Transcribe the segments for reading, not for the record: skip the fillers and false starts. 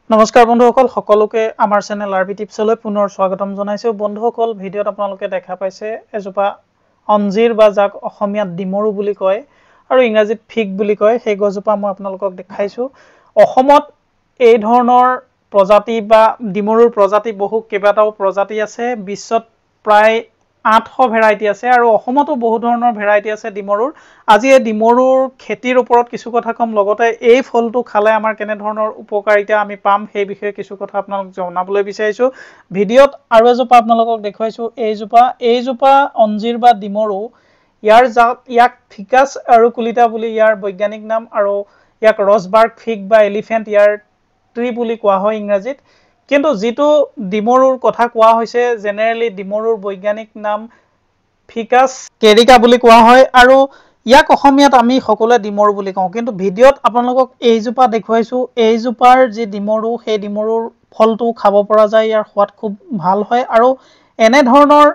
নমস্কাৰ বন্ধুসকল সকলোকে আমাৰ চেনেল আৰবি টিপছলৈ পুনৰ স্বাগতম জনাইছো বন্ধুসকল ভিডিঅ'ত আপোনালোকে দেখা পাইছে এজোপা অঞ্জিৰ বা যাক অসমীয়াত ডিমৰু বুলি কয় আৰু ইংৰাজীত ফিগ বুলি কয় সেই গছজোপা মই আপোনালোকক দেখাইছো অসমত এই ধৰণৰ প্ৰজাতি বা ডিমৰুৰ প্ৰজাতি বহু কেইবাটাও প্ৰজাতি আছে বিশ্বত প্ৰায় 800 ভেৰাইটি আছে আৰু অসমতো বহু ধৰণৰ ভেৰাইটি আছে ডিমৰুৰ আজি এই ডিমৰুৰ খেতিৰ ওপৰত কিছু কথা কম লগতে এই ফলটো খালে আমাৰ কেনে ধৰণৰ উপকাৰিতা আমি পাম সেই বিষয়ে কিছু কথা আপোনালোক জনাবলৈ বিচাৰিছো ভিডিঅ'ত আৰু এজোপা আপোনালোকক দেখুৱাইছো এইজোপা অঞ্জিৰ বা ডিমৰু ইয়াক ফিকাছ এৰুকুলিটা বুলি ইয়াৰ বৈজ্ঞানিক নাম আৰু ইয়াক ৰছবাৰ্গ ফিগ বা এলিফেন্ট ইয়াৰ ট্ৰি বুলি কোৱা হয় ইংৰাজীত কিন্তু যেটো ডিমৰুৰ কথা কোৱা হৈছে জেনেৰেলি ডিমৰুৰ বৈজ্ঞানিক নাম ফিকাছ কেৰিকা বুলি কোৱা হয় আৰু ইয়াক অসমীয়াত আমি সকলোৱে ডিমৰু বুলি কওঁ কিন্তু ভিডিঅ'ত আপোনালোকক এইজোপা দেখুৱাইছো এইজোপাৰ যি ডিমৰু সেই ডিমৰুৰ ফলটো খাব পৰা যায় ইয়াৰ সোৱাদ খুব ভাল হয় আৰু এনে ধৰণৰ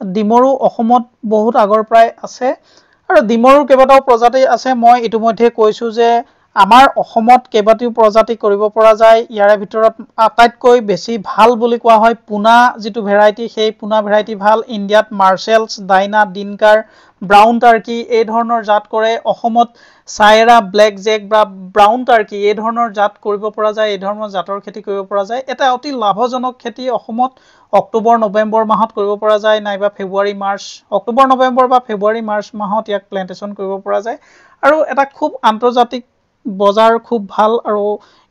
ডিমৰু অসমত বহুত আগৰ প্ৰায় আছে আৰু ডিমৰুৰ কেইবাটাও প্ৰজাতি আছে মই ইতিমধ্যে কৈছো যে আমাৰ অসমত কেইবাটাও প্ৰজাতি কৰিব পৰা যায় ইয়াৰ ভিতৰত আটাইতকৈ বেছি ভাল বুলি কোৱা হয় পুনা যেটো ভেৰাইটি সেই পুনা ভেৰাইটি ভাল ইণ্ডিয়াত মাৰ্শেলছ ডাইনা ডিনকাৰ ব্ৰাউন টাৰ্কি এই ধৰণৰ জাত কৰে অসমত সাইৰা ব্ল্যাক জেক বা ব্ৰাউন টাৰ্কি এই ধৰণৰ জাত কৰিব পৰা যায় এই ধৰণৰ জাতৰ খেতি কৰিব পৰা যায় এটা অতি লাভজনক খেতি অসমত অক্টোবৰ নৱেম্বৰ মাহত কৰিব পৰা যায় নাইবা ফেব্ৰুৱাৰী মাৰ্চ অক্টোবৰ নৱেম্বৰ বা ফেব্ৰুৱাৰী মাৰ্চ মাহত ইয়াক প্লান্টেশন কৰিব পৰা যায় আৰু এটা খুব আন্তৰ্জাতিক বজাৰ খুব ভাল আৰু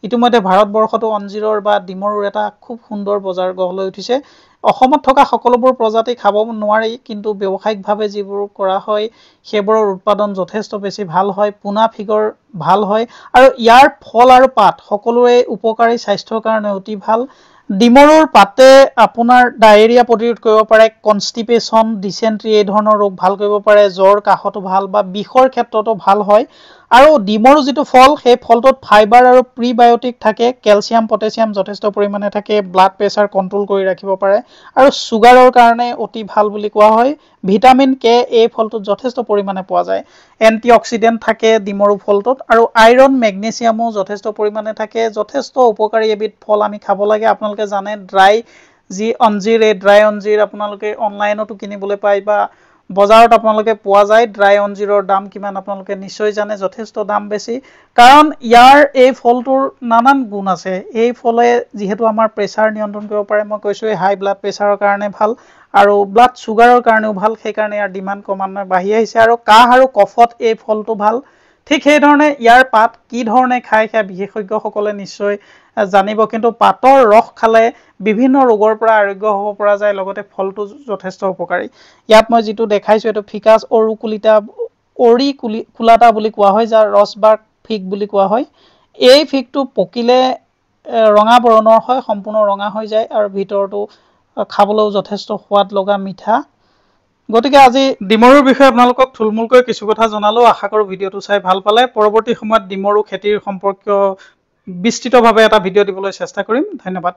ইতিমধ্যে ভাৰতবৰ্ষতো অঞ্জিৰৰ বা ডিমৰুৰ এটা খুব সুন্দৰ বজাৰ গঢ় লৈ উঠিছে অসমত থকা সকলোবোৰ প্ৰজাতি খাব নোৱাৰি কিন্তু ব্যৱসায়িকভাৱে যিবোৰ কৰা হয় সেইবোৰৰ উৎপাদন যথেষ্ট বেছি ভাল হয় পুনা ফিগৰ ভাল হয় আৰু ইয়াৰ ফল আৰু পাত সকলোৰে উপকাৰী স্বাস্থ্যৰ কাৰণে অতি ভাল ডিমৰুৰ পাতে আপোনাৰ ডায়েৰিয়া প্ৰতিৰোধ কৰিব পাৰে কনষ্টিপেশন ডিসেন্ট্ৰি এই ধৰণৰ ৰোগ ভাল কৰিব পাৰে জ্বৰ কাহটো ভাল বা বিষৰ ক্ষেত্ৰতো ভাল হয় আৰু ডিমৰু যেটো ফল সেই ফলটোত ফাইবাৰ আৰু প্ৰিবায়োটিক থাকে ক্যালসিয়াম পটাছিয়াম যথেষ্ট পৰিমাণে থাকে ব্লাড প্ৰেছাৰ কন্ট্ৰোল কৰি ৰাখিব পাৰে আৰু সুগাৰৰ কাৰণে অতি ভাল বুলি কোৱা হয় ভিটামিন কে এই ফলটোত যথেষ্ট পৰিমাণে পোৱা যায় এন্টিঅক্সিডেন্ট থাকে ডিমৰু ফলটোত আৰু আইৰন মেগনেছিয়ামো যথেষ্ট পৰিমাণে থাকে যথেষ্ট উপকাৰী এবিধ ফল আমি খাব লাগে আপোনালোকে জানে ড্ৰাই যি অঞ্জিৰ এই ড্ৰাই অঞ্জিৰ আপোনালোকে অনলাইনতো কিনিবলৈ পায় বা বজাৰত আপোনালোকে পোৱা যায় ড্ৰাই অঞ্জিৰৰ দাম কিমান আপোনালোকে নিশ্চয় জানে যথেষ্ট দাম বেছি কাৰণ ইয়াৰ এই ফলটোৰ নানান গুণ আছে এই ফলে যেহেতু আমাৰ প্ৰেছাৰ নিয়ন্ত্ৰণ কৰিব পাৰে মই কৈছো এই হাই ব্লাড প্ৰেছাৰৰ কাৰণে ভাল আৰু ব্লাড সুগাৰৰ কাৰণেও ভাল সেই কাৰণে ইয়াৰ ডিমান্ড ক্ৰমান্বয়ে বাঢ়ি আহিছে আৰু কাহ আৰু কফত এই ফলটো ভাল ঠিক সেই ধৰণে ইয়াৰ পাত কি ধৰণে খায় সেই বিশেষজ্ঞসকলে নিশ্চয় জানিব কিন্তু পাতৰ ৰস খালে বিভিন্ন ৰোগৰ পৰা আৰোগ্য হ'ব পৰা যায় লগতে ফলটো যথেষ্ট উপকাৰী ইয়াত মই যেটো দেখাইছো এটো ফিকাছ অৰিকুলাটা বুলি কোৱা হয় যাৰ ৰছবাৰ্গ ফিগ বুলি কোৱা হয় এই ফিগটো পকিলে ৰঙা বৰণৰ হয় সম্পূৰ্ণ ৰঙা হৈ যায় আৰু ভিতৰটো খাবলৈও যথেষ্ট সোৱাদ লগা মিঠা গতিকে আজি ডিমৰুৰ বিষয়ে আপোনালোকক থুলমূলকৈ কিছু কথা জনালো আশা কৰো ভিডিঅটো চাই ভাল পালে পৰৱৰ্তী সময়ত ডিমৰু খেতিৰ সম্পৰ্কীয় বিস্তৃতভাৱে এটা ভিডিঅ দিবলৈ চেষ্টা কৰিম ধন্যবাদ